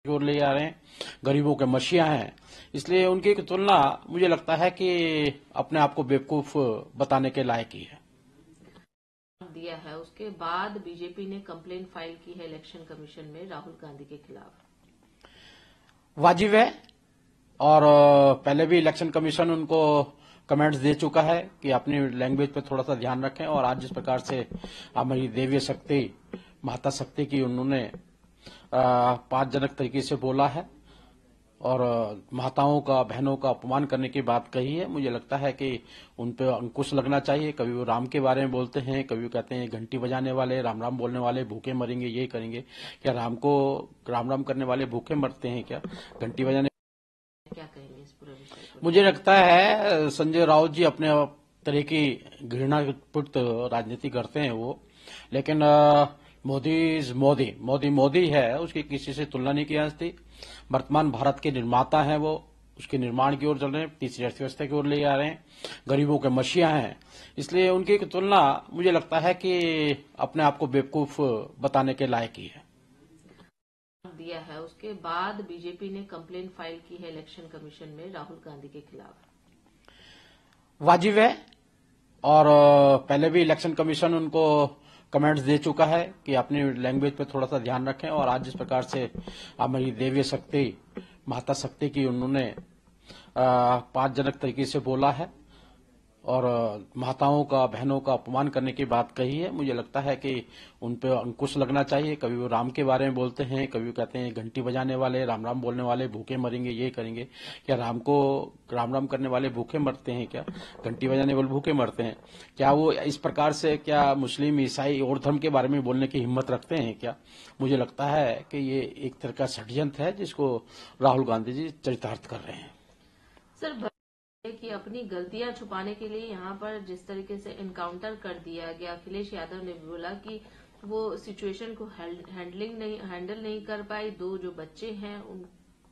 की ओर ले जा रहे हैं, गरीबों के मसीहा हैं। इसलिए उनकी तुलना मुझे लगता है कि अपने आप को बेवकूफ बताने के लायक ही है। दिया है उसके बाद बीजेपी ने कंप्लेंट फाइल की है इलेक्शन कमीशन में राहुल गांधी के खिलाफ। वाजिब है और पहले भी इलेक्शन कमीशन उनको कमेंट्स दे चुका है कि अपनी लैंग्वेज पे थोड़ा सा ध्यान रखें। और आज जिस प्रकार से हमारी देवीय शक्ति माता शक्ति की उन्होंने अपमानजनक तरीके से बोला है और माताओं का बहनों का अपमान करने की बात कही है, मुझे लगता है कि उन पे अंकुश लगना चाहिए। कभी वो राम के बारे में बोलते हैं, कभी वो कहते हैं घंटी बजाने वाले, राम राम बोलने वाले भूखे मरेंगे, ये करेंगे। क्या राम को राम राम करने वाले भूखे मरते हैं क्या? घंटी बजाने क्या कहेंगे इस पूरे विषय को? मुझे लगता है संजय राउत जी अपने तरह की घृणापूर्ण राजनीति करते हैं वो, लेकिन मोदी इज मोदी, मोदी मोदी है, उसकी किसी से तुलना नहीं की जा सकती। वर्तमान भारत के निर्माता हैं वो, उसके निर्माण की ओर चल रहे हैं, तीसरी अर्थव्यवस्था की ओर ले जा रहे हैं, गरीबों के मसीहा हैं। इसलिए उनकी तुलना मुझे लगता है कि अपने आप को बेवकूफ बताने के लायक ही है। दिया है उसके बाद बीजेपी ने कंप्लेंट फाइल की है इलेक्शन कमीशन में राहुल गांधी के खिलाफ। वाजिब है और पहले भी इलेक्शन कमीशन उनको कमेंट्स दे चुका है कि अपनी लैंग्वेज पे थोड़ा सा ध्यान रखें। और आज जिस प्रकार से हमारी देवीय शक्ति माता शक्ति की उन्होंने अपमानजनक तरीके से बोला है और माताओं का बहनों का अपमान करने की बात कही है, मुझे लगता है कि उन पे अंकुश लगना चाहिए। कभी वो राम के बारे में बोलते हैं, कभी वो कहते हैं घंटी बजाने वाले, राम राम बोलने वाले भूखे मरेंगे, ये करेंगे। क्या राम को राम राम करने वाले भूखे मरते हैं क्या? घंटी बजाने वाले भूखे मरते हैं क्या? वो इस प्रकार से क्या मुस्लिम ईसाई और धर्म के बारे में बोलने की हिम्मत रखते हैं क्या? मुझे लगता है कि ये एक तरह का षड्यंत्र है जिसको राहुल गांधी जी चरितार्थ कर रहे हैं। सर कि अपनी गलतियां छुपाने के लिए यहाँ पर जिस तरीके से एनकाउंटर कर दिया गया, अखिलेश यादव ने बोला कि वो सिचुएशन को हैंडल नहीं कर पाई। दो जो बच्चे हैं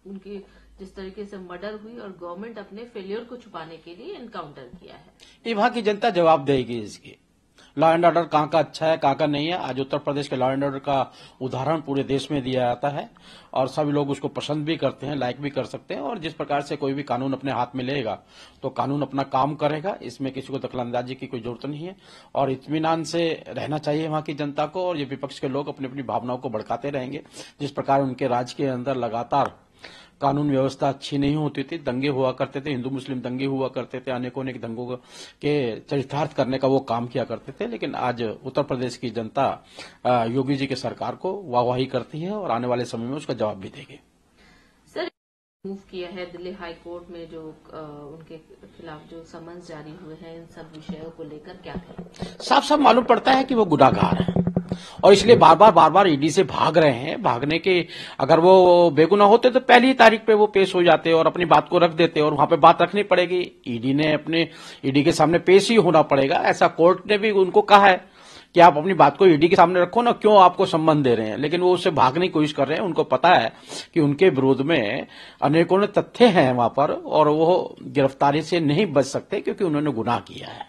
उनकी जिस तरीके से मर्डर हुई और गवर्नमेंट अपने फेलियर को छुपाने के लिए एनकाउंटर किया है। ये वहां की जनता जवाब देगी इसकी। लॉ एंड ऑर्डर कहाँ का अच्छा है, कहाँ का नहीं है। आज उत्तर प्रदेश के लॉ एंड ऑर्डर का उदाहरण पूरे देश में दिया जाता है और सभी लोग उसको पसंद भी करते हैं, लाइक भी कर सकते हैं। और जिस प्रकार से कोई भी कानून अपने हाथ में लेगा तो कानून अपना काम करेगा, इसमें किसी को दखलंदाजी की कोई जरूरत नहीं है। और इत्मीनान से रहना चाहिए वहां की जनता को। और ये विपक्ष के लोग अपनी अपनी भावनाओं को भड़काते रहेंगे। जिस प्रकार उनके राज्य के अंदर लगातार कानून व्यवस्था अच्छी नहीं होती थी, दंगे हुआ करते थे, हिंदू मुस्लिम दंगे हुआ करते थे, अनेकों अनेक दंगों के चरितार्थ करने का वो काम किया करते थे। लेकिन आज उत्तर प्रदेश की जनता योगी जी की सरकार को वाहवाही करती है और आने वाले समय में उसका जवाब भी देगी। सर मूव किया है दिल्ली हाई कोर्ट में जो उनके खिलाफ जो समन्स जारी हुए हैं, इन सब विषयों को लेकर क्या कहें? साफ साफ मालूम पड़ता है कि वो गुनाहगार है और इसलिए बार बार ईडी से भाग रहे हैं। भागने के अगर वो बेगुनाह होते तो पहली तारीख पे वो पेश हो जाते और अपनी बात को रख देते और वहां पे बात रखनी पड़ेगी। ईडी के सामने पेश ही होना पड़ेगा, ऐसा कोर्ट ने भी उनको कहा है कि आप अपनी बात को ईडी के सामने रखो ना, क्यों आपको सम्मान दे रहे हैं। लेकिन वो उससे भागने की कोशिश कर रहे हैं। उनको पता है कि उनके विरोध में अनेकों तथ्य हैं वहां पर और वो गिरफ्तारी से नहीं बच सकते क्योंकि उन्होंने गुनाह किया है।